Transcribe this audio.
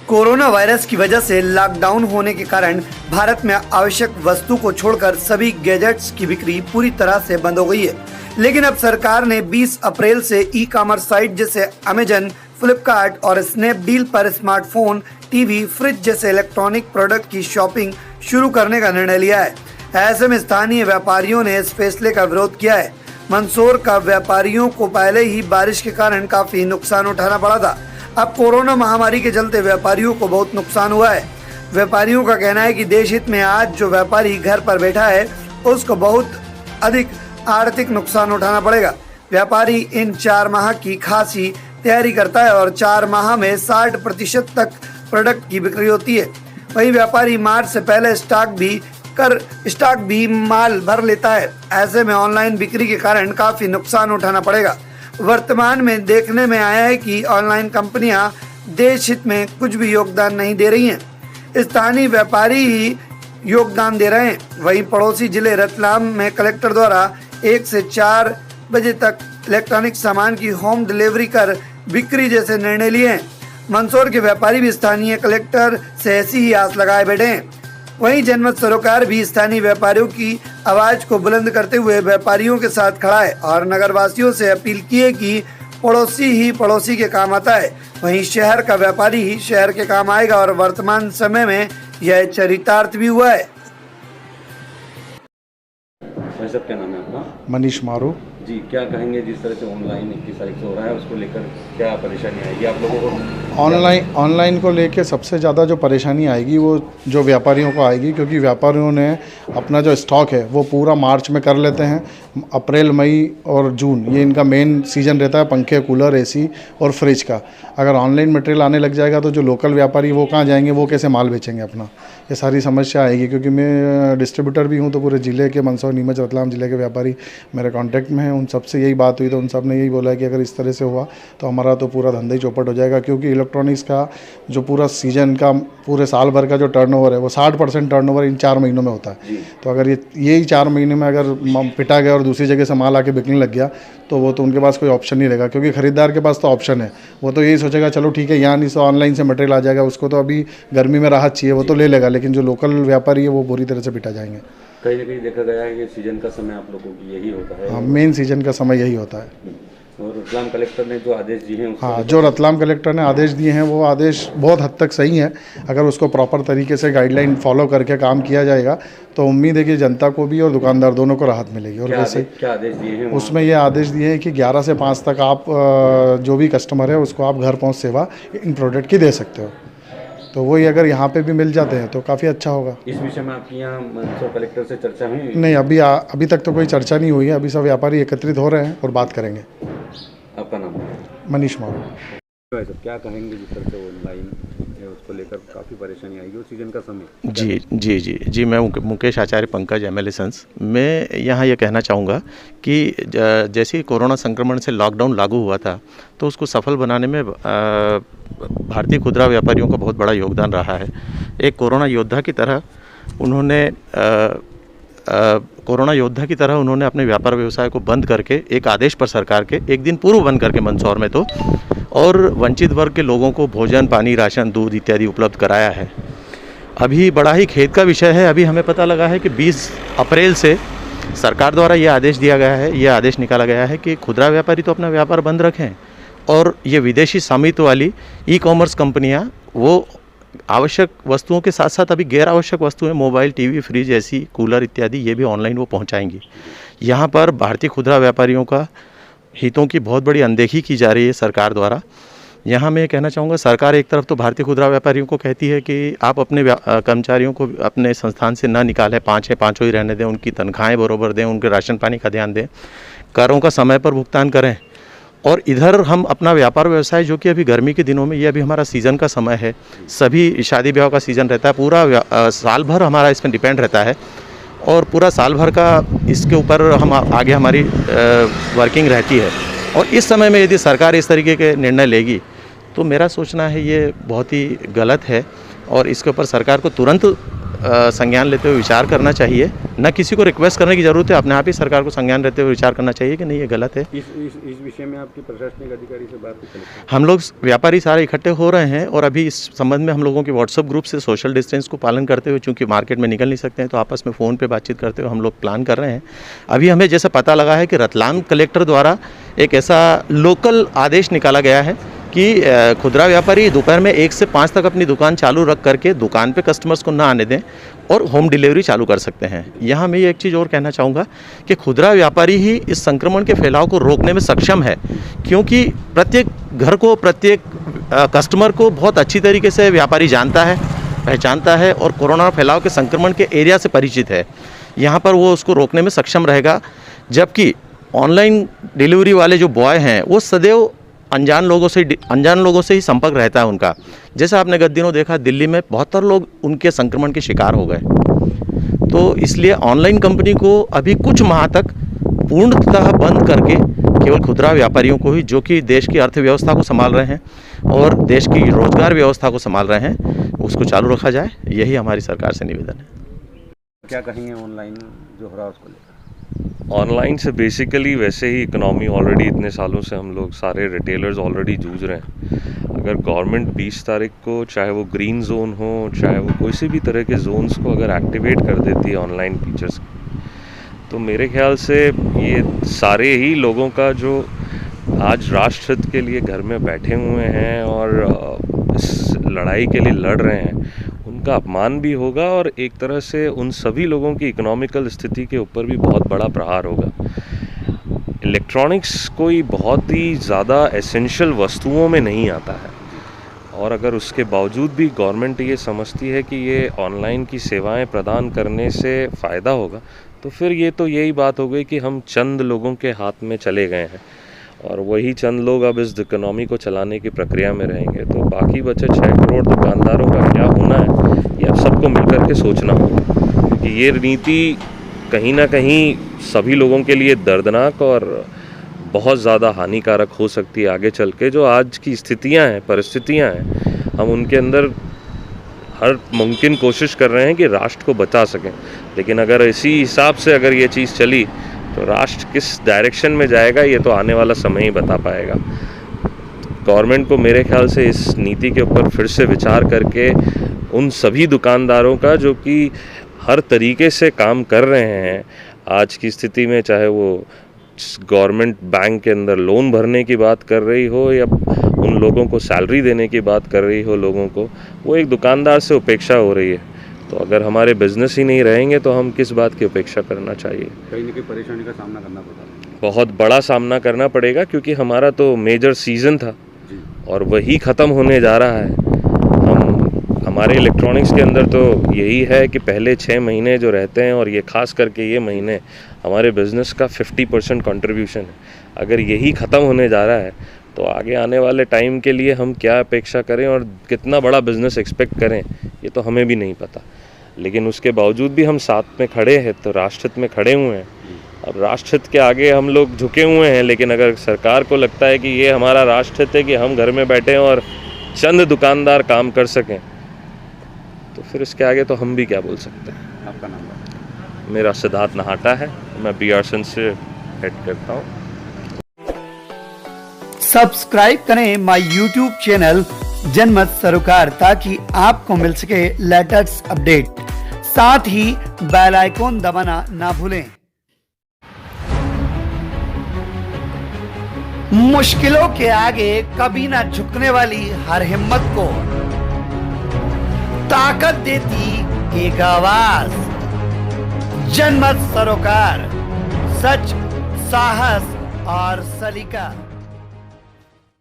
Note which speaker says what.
Speaker 1: Corona virus की वजह से लॉकडाउन होने के कारण भारत में आवश्यक वस्तु को छोड़कर सभी गैजेट्स की बिक्री पूरी तरह से बंद हो गई है। लेकिन अब सरकार ने 20 अप्रैल से ई-कॉमर्स साइट जैसे अमेजन, फ्लिपकार्ट और स्नैपडील पर स्मार्टफोन, टीवी, फ्रिज जैसे इलेक्ट्रॉनिक प्रोडक्ट की शॉपिंग शुरू करने का निर्णय लिया है। ऐसे में स्थानीय व्यापारियों ने इस फैसले का विरोध किया है। मंदसौर का व्यापारियों को पहले ही बारिश के कारण काफी नुकसान उठाना पड़ा था। अब कोरोना महामारी के चलते व्यापारियों को बहुत नुकसान हुआ है। व्यापारियों का कहना है कि देश हित में आज जो व्यापारी घर पर बैठा है उसको बहुत अधिक आर्थिक नुकसान उठाना पड़ेगा। व्यापारी इन 4 माह की खासी तैयारी करता है और 4 माह में 60% तक प्रोडक्ट की बिक्री होती है। वही व्यापारी मार्च से पहले स्टॉक भी माल भर लेता है। ऐसे में ऑनलाइन बिक्री के कारण काफी नुकसान उठाना पड़ेगा। वर्तमान में देखने में आया है कि ऑनलाइन कंपनियां देश हित में कुछ भी योगदान नहीं दे रही हैं। स्थानीय व्यापारी ही योगदान दे रहे हैं। वहीं पड़ोसी जिले रतलाम में कलेक्टर द्वारा 1 से 4 बजे तक इलेक्ट्रॉनिक सामान की होम डिलीवरी कर बिक्री जैसे निर्णय लिए हैं। मंदसौर के व्यापारी भी स्थानीय कलेक्टर से ऐसी ही आस लगाए बैठे हैं। वहीं जनमत सरोकार भी स्थानीय व्यापारियों की आवाज को बुलंद करते हुए व्यापारियों के साथ खड़ा है और नगरवासियों से अपील की है कि पड़ोसी ही पड़ोसी के काम आता है, वहीं शहर का व्यापारी ही शहर के काम आएगा और वर्तमान समय में यह चरितार्थ भी हुआ है।
Speaker 2: भाई साहब, क्या नाम है आपका?
Speaker 3: मनीष मारू
Speaker 2: जी, क्या कहेंगे जिस तरह से ऑनलाइन 21 तारीख से हो रहा है उसको लेकर क्या परेशानी आएगी आप लोगों को?
Speaker 3: ऑनलाइन को लेके सबसे ज़्यादा जो परेशानी आएगी वो जो व्यापारियों को आएगी, क्योंकि व्यापारियों ने अपना जो स्टॉक है वो पूरा मार्च में कर लेते हैं। अप्रैल, मई और जून ये इनका मेन सीज़न रहता है पंखे, कूलर, एसी और फ्रिज का। अगर ऑनलाइन मटेरियल आने लग जाएगा तो जो लोकल व्यापारी वो कहाँ जाएंगे, वो कैसे माल बेचेंगे अपना, ये सारी समस्या आएगी। क्योंकि मैं डिस्ट्रीब्यूटर भी हूँ तो पूरे ज़िले के मंदसौर, नीमच, रतलाम ज़िले के व्यापारी मेरे कॉन्टैक्ट में हैं। उन सबसे यही बात हुई तो उन सब ने यही बोला है कि अगर इस तरह से हुआ तो हमारा तो पूरा धंधा ही चौपट हो जाएगा। क्योंकि इलेक्ट्रॉनिक्स का जो पूरा सीजन का, पूरे साल भर का जो टर्नओवर है वो 60% टर्नओवर इन 4 महीनों में होता है। तो अगर यही 4 महीने में अगर पिटा गया और दूसरी जगह से माल आके बिकने लग गया तो वो तो उनके पास कोई ऑप्शन नहीं रहेगा। क्योंकि ख़रीदार के पास तो ऑप्शन है, वो तो यही सोचेगा चलो ठीक है यहाँ नहीं से ऑनलाइन से मटेरियल आ जाएगा, उसको तो अभी गर्मी में राहत चाहिए, वो तो ले लेगा। लेकिन जो लोकल व्यापारी है वो बुरी तरह से पिटा जाएंगे।
Speaker 2: कहीं ना कहीं देखा गया है कि सीजन का समय आप लोगों की यही होता है।
Speaker 3: हाँ, मेन सीजन का समय यही होता है।
Speaker 2: और रतलाम कलेक्टर ने जो आदेश दिए हैं,
Speaker 3: हाँ, जो रतलाम कलेक्टर ने आदेश दिए हैं वो आदेश बहुत हद तक सही है। अगर उसको प्रॉपर तरीके से गाइडलाइन फॉलो करके काम किया जाएगा तो उम्मीद है कि जनता को भी और दुकानदार दोनों को राहत मिलेगी। और वैसे
Speaker 2: क्या आदेश दिए हैं
Speaker 3: उसमें ये आदेश दिए हैं कि 11 से 5 तक आप जो भी कस्टमर है उसको आप घर पहुँच सेवा इन प्रोडक्ट की दे सकते हो। तो वही अगर यहाँ पे भी मिल जाते हैं तो काफ़ी अच्छा होगा।
Speaker 2: इस विषय में आपकी यहाँ मंदसौर कलेक्टर से चर्चा हुई?
Speaker 3: नहीं, अभी तक तो कोई चर्चा नहीं हुई है। अभी सब व्यापारी एकत्रित हो रहे हैं और बात करेंगे।
Speaker 2: आपका नाम?
Speaker 3: मनीष मारू।
Speaker 2: क्या कहेंगे जिस तरह से ऑनलाइन है उसको लेकर काफ़ी परेशानी आएगी और सीजन का समय?
Speaker 4: जी, मैं मुकेश आचार्य, पंकज, MLA सन्स। मैं यहाँ ये कहना चाहूँगा कि जैसे ही कोरोना संक्रमण से लॉकडाउन लागू हुआ था तो उसको सफल बनाने में भारतीय खुदरा व्यापारियों का बहुत बड़ा योगदान रहा है। एक कोरोना योद्धा की तरह उन्होंने अपने व्यापार व्यवसाय को बंद करके एक आदेश पर सरकार के एक दिन पूर्व बंद करके मंदसौर में तो और वंचित वर्ग के लोगों को भोजन, पानी, राशन, दूध इत्यादि उपलब्ध कराया है। अभी बड़ा ही खेद का विषय है, अभी हमें पता लगा है कि 20 अप्रैल से सरकार द्वारा ये आदेश दिया गया है, ये आदेश निकाला गया है कि खुदरा व्यापारी तो अपना व्यापार बंद रखें और ये विदेशी स्वामित्व वाली ई-कॉमर्स कंपनियां वो आवश्यक वस्तुओं के साथ साथ अभी गैर आवश्यक वस्तुएं, mobile, TV, fridge, AC, cooler इत्यादि ये भी ऑनलाइन वो पहुंचाएंगी। यहाँ पर भारतीय खुदरा व्यापारियों का हितों की बहुत बड़ी अनदेखी की जा रही है सरकार द्वारा। यहाँ मैं कहना चाहूँगा, सरकार एक तरफ तो भारतीय खुदरा व्यापारियों को कहती है कि आप अपने कर्मचारियों को अपने संस्थान से ना निकालें, 5 है 5 ही रहने दें, उनकी तनख्वाहें बरोबर दें, उनके राशन पानी का ध्यान दें, करों का समय पर भुगतान करें। और इधर हम अपना व्यापार व्यवसाय, जो कि अभी गर्मी के दिनों में ये अभी हमारा सीज़न का समय है, सभी शादी ब्याह का सीज़न रहता है, पूरा साल भर हमारा इसमें डिपेंड रहता है और पूरा साल भर का इसके ऊपर हम आगे हमारी वर्किंग रहती है। और इस समय में यदि सरकार इस तरीके के निर्णय लेगी तो मेरा सोचना है ये बहुत ही गलत है और इसके ऊपर सरकार को तुरंत संज्ञान लेते हुए विचार करना चाहिए, न किसी को रिक्वेस्ट करने की ज़रूरत है, अपने आप ही सरकार को संज्ञान लेते हुए विचार करना चाहिए कि नहीं ये गलत है।
Speaker 2: इस विषय में आपकी प्रशासनिक अधिकारी से बात की चली?
Speaker 4: हम लोग व्यापारी सारे इकट्ठे हो रहे हैं और अभी इस संबंध में हम लोगों के व्हाट्सएप ग्रुप से सोशल डिस्टेंस को पालन करते हुए, चूँकि मार्केट में निकल नहीं सकते हैं, तो आपस में फ़ोन पे बातचीत करते हुए हम लोग प्लान कर रहे हैं। अभी हमें जैसा पता लगा है कि रतलाम कलेक्टर द्वारा एक ऐसा लोकल आदेश निकाला गया है कि खुदरा व्यापारी दोपहर में 1 से 5 तक अपनी दुकान चालू रख करके दुकान पे कस्टमर्स को ना आने दें और होम डिलीवरी चालू कर सकते हैं। यहाँ मैं ये एक चीज़ और कहना चाहूँगा कि खुदरा व्यापारी ही इस संक्रमण के फैलाव को रोकने में सक्षम है, क्योंकि प्रत्येक घर को, प्रत्येक कस्टमर को बहुत अच्छी तरीके से व्यापारी जानता है, पहचानता है और कोरोना फैलाव के संक्रमण के एरिया से परिचित है। यहाँ पर वो उसको रोकने में सक्षम रहेगा, जबकि ऑनलाइन डिलीवरी वाले जो बॉय हैं वो सदैव अनजान लोगों से ही संपर्क रहता है उनका। जैसा आपने गत दिनों देखा, दिल्ली में 72 लोग उनके संक्रमण के शिकार हो गए। तो इसलिए ऑनलाइन कंपनी को अभी कुछ माह तक पूर्णतः बंद करके केवल खुदरा व्यापारियों को ही, जो कि देश की अर्थव्यवस्था को संभाल रहे हैं और देश की रोजगार व्यवस्था को संभाल रहे हैं, उसको चालू रखा जाए। यही हमारी सरकार से निवेदन है।
Speaker 2: क्या कहेंगे ऑनलाइन जो हो रहा है उसको लेकर?
Speaker 5: ऑनलाइन से बेसिकली वैसे ही इकोनॉमी ऑलरेडी इतने सालों से हम लोग सारे रिटेलर्स ऑलरेडी जूझ रहे हैं। अगर गवर्नमेंट 20 तारीख को, चाहे वो ग्रीन जोन हो, चाहे वो कोई सी भी तरह के जोन्स को अगर एक्टिवेट कर देती है ऑनलाइन फीचर्स, तो मेरे ख्याल से ये सारे ही लोगों का जो आज राष्ट्र हित के लिए घर में बैठे हुए हैं और इस लड़ाई के लिए लड़ रहे हैं, उनका अपमान भी होगा और एक तरह से उन सभी लोगों की इकोनॉमिकल स्थिति के ऊपर भी बहुत बड़ा प्रहार होगा। इलेक्ट्रॉनिक्स कोई बहुत ही ज़्यादा एसेंशियल वस्तुओं में नहीं आता है, और अगर उसके बावजूद भी गवर्नमेंट ये समझती है कि ये ऑनलाइन की सेवाएं प्रदान करने से फ़ायदा होगा, तो फिर ये तो यही बात हो गई कि हम चंद लोगों के हाथ में चले गए हैं और वही चंद लोग अब इस इकोनॉमी को चलाने की प्रक्रिया में रहेंगे। तो बाकी बचे 6 करोड़ दुकानदारों का क्या होना है, ये अब सबको मिलकर के सोचना होगा, क्योंकि ये नीति कहीं ना कहीं सभी लोगों के लिए दर्दनाक और बहुत ज़्यादा हानिकारक हो सकती है आगे चल के। जो आज की स्थितियाँ हैं, परिस्थितियाँ हैं, हम उनके अंदर हर मुमकिन कोशिश कर रहे हैं कि राष्ट्र को बचा सकें, लेकिन अगर इसी हिसाब से अगर ये चीज़ चली तो राष्ट्र किस डायरेक्शन में जाएगा ये तो आने वाला समय ही बता पाएगा। गवर्नमेंट को मेरे ख्याल से इस नीति के ऊपर फिर से विचार करके उन सभी दुकानदारों का जो कि हर तरीके से काम कर रहे हैं आज की स्थिति में, चाहे वो गवर्नमेंट बैंक के अंदर लोन भरने की बात कर रही हो या उन लोगों को सैलरी देने की बात कर रही हो लोगों को, वो एक दुकानदार से उपेक्षा हो रही है। तो अगर हमारे बिजनेस ही नहीं रहेंगे तो हम किस बात की उपेक्षा करना चाहिए।
Speaker 2: कहीं ना कहीं परेशानी का सामना करना पड़ता,
Speaker 5: बहुत बड़ा सामना करना पड़ेगा, क्योंकि हमारा तो मेजर सीज़न था और वही ख़त्म होने जा रहा है। हमारे इलेक्ट्रॉनिक्स के अंदर तो यही है कि पहले 6 महीने जो रहते हैं, और ये ख़ास करके ये महीने हमारे बिज़नेस का 50% कंट्रीब्यूशन है। अगर यही ख़त्म होने जा रहा है तो आगे आने वाले टाइम के लिए हम क्या अपेक्षा करें और कितना बड़ा बिज़नेस एक्सपेक्ट करें, ये तो हमें भी नहीं पता। लेकिन उसके बावजूद भी हम साथ में खड़े हैं, तो राष्ट्रहित में खड़े हुए हैं। अब राष्ट्रहित के आगे हम लोग झुके हुए हैं, लेकिन अगर सरकार को लगता है कि ये हमारा राष्ट्रहित है कि हम घर में बैठे हैं और चंद दुकानदार काम कर सकें, तो फिर इसके आगे तो हम भी क्या बोल सकते हैं।
Speaker 2: आपका नाम?
Speaker 5: मेरा सिद्धार्थ नहाटा है, मैं BRSN से हेड करता हूँ।
Speaker 1: सब्सक्राइब करें माय यूट्यूब चैनल जनमत सरोकार, ताकि आपको मिल सके लेटेस्ट अपडेट। साथ ही बेल आइकॉन दबाना ना भूलें। मुश्किलों के आगे कभी ना झुकने वाली हर हिम्मत को ताकत देती एक आवाज, जनमत सरोकार, सच, साहस और सलीका।